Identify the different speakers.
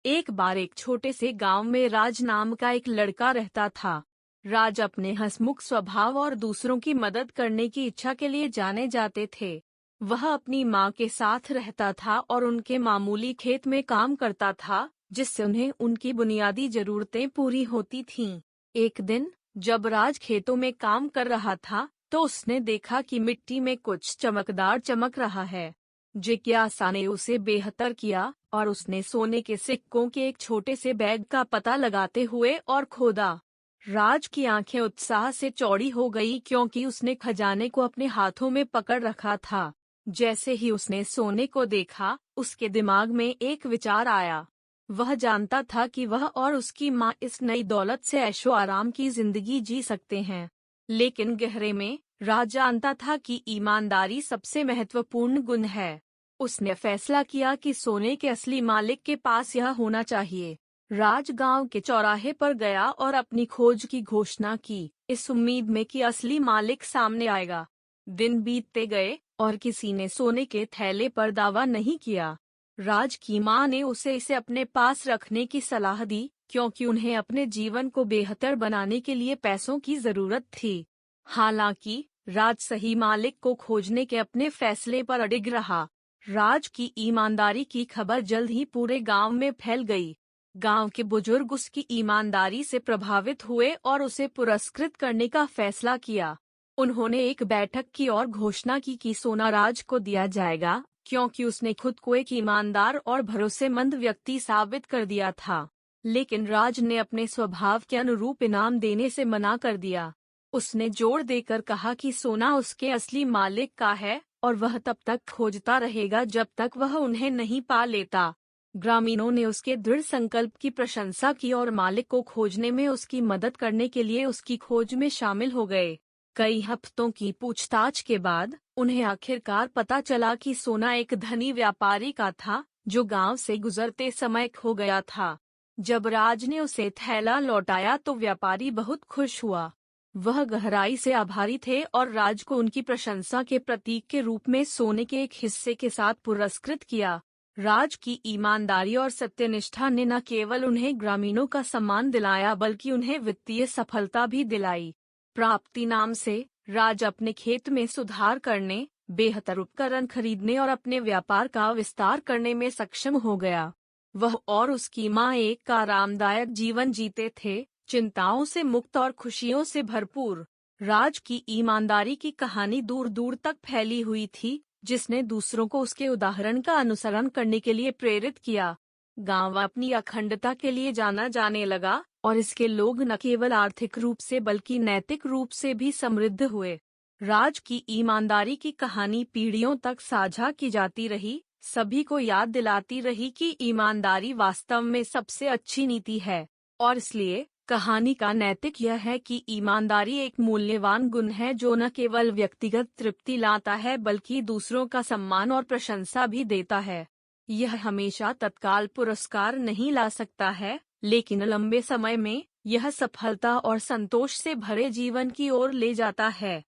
Speaker 1: एक बार एक छोटे से गांव में राज नाम का एक लड़का रहता था। राज अपने हंसमुख स्वभाव और दूसरों की मदद करने की इच्छा के लिए जाने जाते थे। वह अपनी माँ के साथ रहता था और उनके मामूली खेत में काम करता था, जिससे उन्हें उनकी बुनियादी जरूरतें पूरी होती थीं। एक दिन जब राज खेतों में काम कर रहा था, तो उसने देखा कि मिट्टी में कुछ चमकदार चमक रहा है। जिज्ञासा ने उसे बेहतर किया और उसने सोने के सिक्कों के एक छोटे से बैग का पता लगाते हुए और खोदा। राज की आंखें उत्साह से चौड़ी हो गई, क्योंकि उसने खजाने को अपने हाथों में पकड़ रखा था। जैसे ही उसने सोने को देखा, उसके दिमाग में एक विचार आया। वह जानता था कि वह और उसकी माँ इस नई दौलत से ऐशो आराम की जिंदगी जी सकते हैं, लेकिन गहरे में राज जानता था कि ईमानदारी सबसे महत्वपूर्ण गुण है। उसने फैसला किया कि सोने के असली मालिक के पास यह होना चाहिए। राज गांव के चौराहे पर गया और अपनी खोज की घोषणा की, इस उम्मीद में कि असली मालिक सामने आएगा। दिन बीतते गए और किसी ने सोने के थैले पर दावा नहीं किया। राज की मां ने उसे इसे अपने पास रखने की सलाह दी, क्योंकि उन्हें अपने जीवन को बेहतर बनाने के लिए पैसों की जरूरत थी। हालांकि राज सही मालिक को खोजने के अपने फैसले पर अडिग रहा। राज की ईमानदारी की खबर जल्द ही पूरे गांव में फैल गई। गांव के बुजुर्ग उसकी ईमानदारी से प्रभावित हुए और उसे पुरस्कृत करने का फैसला किया। उन्होंने एक बैठक की और घोषणा की कि सोना राज को दिया जाएगा, क्योंकि उसने खुद को एक ईमानदार और भरोसेमंद व्यक्ति साबित कर दिया था। लेकिन राज ने अपने स्वभाव के अनुरूप इनाम देने से मना कर दिया। उसने जोर देकर कहा कि सोना उसके असली मालिक का है और वह तब तक खोजता रहेगा जब तक वह उन्हें नहीं पा लेता। ग्रामीणों ने उसके दृढ़ संकल्प की प्रशंसा की और मालिक को खोजने में उसकी मदद करने के लिए उसकी खोज में शामिल हो गए। कई हफ्तों की पूछताछ के बाद उन्हें आखिरकार पता चला कि सोना एक धनी व्यापारी का था, जो गांव से गुजरते समय खो गया था। जब राज ने उसे थैला लौटाया तो व्यापारी बहुत खुश हुआ। वह गहराई से आभारी थे और राज को उनकी प्रशंसा के प्रतीक के रूप में सोने के एक हिस्से के साथ पुरस्कृत किया। राज की ईमानदारी और सत्यनिष्ठा ने न केवल उन्हें ग्रामीणों का सम्मान दिलाया, बल्कि उन्हें वित्तीय सफलता भी दिलाई। प्राप्ति नाम से राज अपने खेत में सुधार करने, बेहतर उपकरण खरीदने और अपने व्यापार का विस्तार करने में सक्षम हो गया। वह और उसकी मां एक आरामदायक जीवन जीते थे, चिंताओं से मुक्त और खुशियों से भरपूर। राज की ईमानदारी की कहानी दूर दूर तक फैली हुई थी, जिसने दूसरों को उसके उदाहरण का अनुसरण करने के लिए प्रेरित किया। गांव अपनी अखंडता के लिए जाना जाने लगा और इसके लोग न केवल आर्थिक रूप से बल्कि नैतिक रूप से भी समृद्ध हुए। राज की ईमानदारी की कहानी पीढ़ियों तक साझा की जाती रही, सभी को याद दिलाती रही कि ईमानदारी वास्तव में सबसे अच्छी नीति है। और इसलिए कहानी का नैतिक यह है कि ईमानदारी एक मूल्यवान गुण है, जो न केवल व्यक्तिगत तृप्ति लाता है बल्कि दूसरों का सम्मान और प्रशंसा भी देता है। यह हमेशा तत्काल पुरस्कार नहीं ला सकता है, लेकिन लंबे समय में यह सफलता और संतोष से भरे जीवन की ओर ले जाता है।